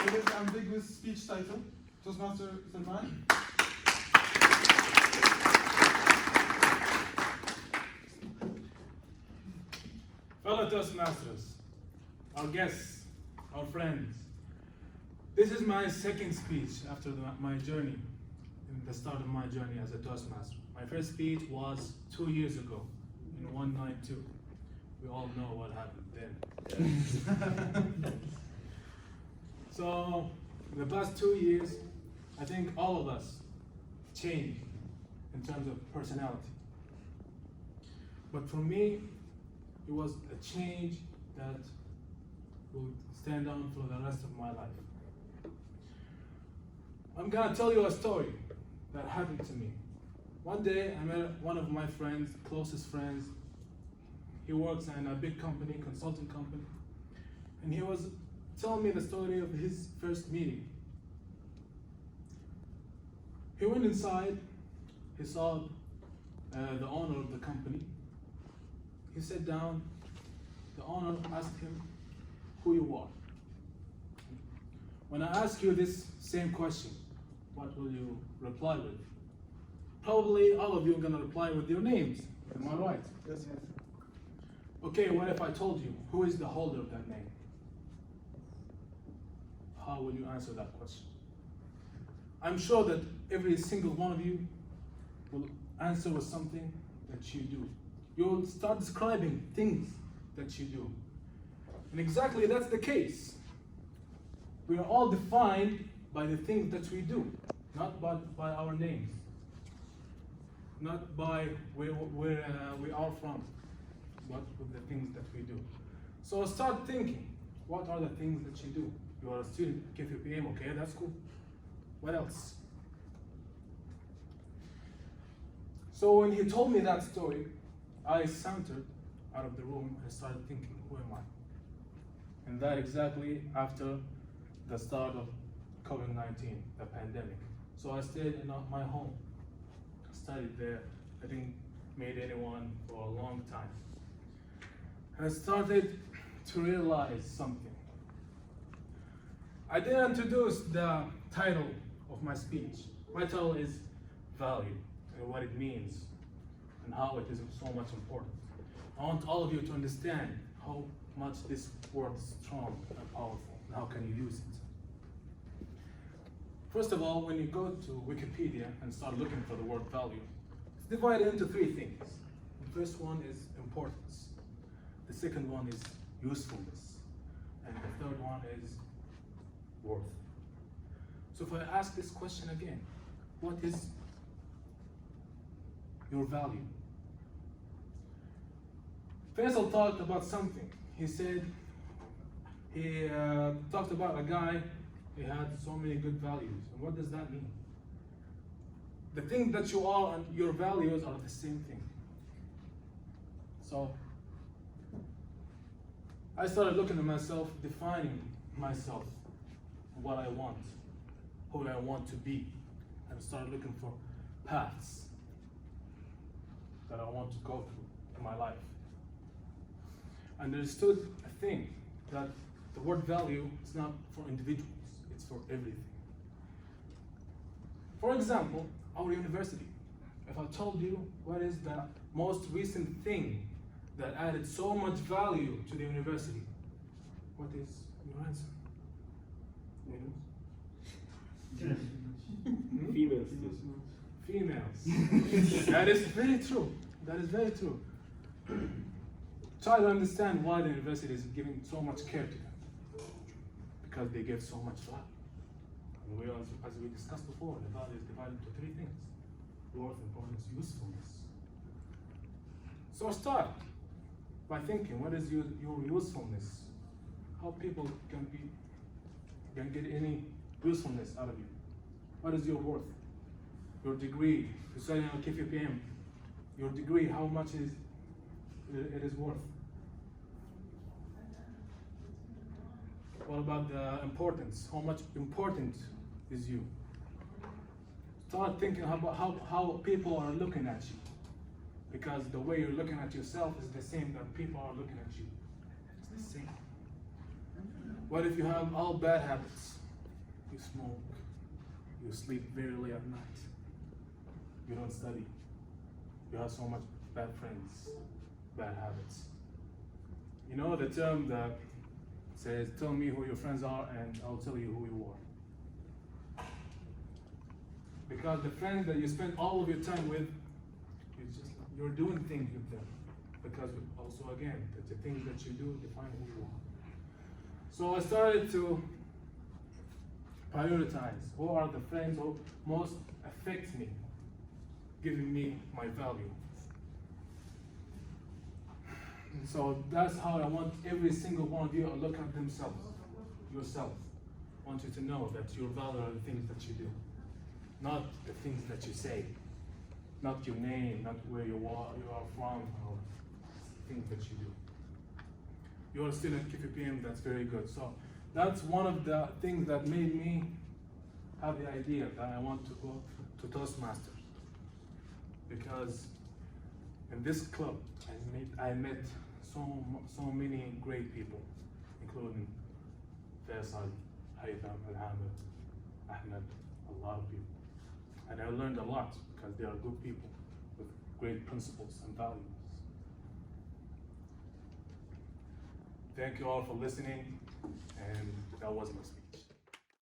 It is ambiguous speech title. Toastmaster Salman. Fellow Toastmasters, our guests, our friends, this is my second speech after my journey, in the start of my journey as a Toastmaster. My first speech was 2 years ago, in 192. We all know what happened then. So, in the past 2 years, I think all of us changed in terms of personality. But for me, it was a change that will stand on for the rest of my life. I'm gonna tell you a story that happened to me. One day, I met one of my friends, closest friends. He works in a big company, consulting company, and he was telling me the story of his first meeting. He went inside, he saw the owner of the company. He sat down, the owner asked him who you are. When I ask you this same question, what will you reply with? Probably all of you are gonna reply with your names, am I right? Yes, yes. Okay, what if I told you, who is the holder of that name? How will you answer that question? I'm sure that every single one of you will answer with something that you do. You'll start describing things that you do. And exactly that's the case. We are all defined by the things that we do, not by our names, not by where we are from, but with the things that we do. So start thinking, what are the things that you do? You are a student at KFUPM, okay, that's cool. What else? So when he told me that story, I sauntered out of the room and started thinking, who am I? And that exactly after the start of COVID-19, the pandemic. So I stayed in my home, studied there. I didn't meet anyone for a long time. And I started to realize something. I didn't introduce the title of my speech. My title is Value, and what it means, and how it is so much important. I want all of you to understand how much this word is strong and powerful, and how can you use it. First of all, when you go to Wikipedia and start looking for the word value, it's divided into three things. The first one is importance. The second one is usefulness. And the third one is worth. So if I ask this question again, what is your value? Faisal talked about something. He said, he talked about a guy, he had so many good values. And what does that mean? The thing that you are and your values are the same thing. So I started looking at myself, defining myself, what I want, who I want to be, and started looking for paths that I want to go through in my life. And understood a thing, that the word value is not for individuals, it's for everything. For example, our university. If I told you what is the most recent thing that added so much value to the university, what is your answer? Females. Females. That is very true. That is very true. Try to understand why the university is giving so much care to them. Because they give so much value. And as we discussed before, the value is divided into three things: worth, importance, usefulness. So start by thinking, what is your usefulness? How people can get any usefulness out of you? What is your worth? Your degree, you're studying on KFUPM, your degree, how much it is worth? What about the importance? How much important is you? Start thinking about how people are looking at you. Because the way you're looking at yourself is the same that people are looking at you. It's the same. What if you have all bad habits? you smoke, you sleep very late at night, you don't study, you have so much bad friends, bad habits. You know the term that says, tell me who your friends are and I'll tell you who you are. Because the friends that you spend all of your time with, you're doing things with them. Because also again, the things that you do define who you are. So I started to prioritize who are the friends who most affect me, giving me my value. And so that's how I want every single one of you to look at themselves, yourself. I want you to know that your value are the things that you do, not the things that you say, not your name, not where you are from, or things that you do. You're a student at KFUPM, that's very good. So that's one of the things that made me have the idea that I want to go to Toastmasters. Because in this club, I met so many great people, including Faisal, Haytham, Al-Hamid, Ahmed, a lot of people. And I learned a lot because they are good people with great principles and values. Thank you all for listening, and that was my speech.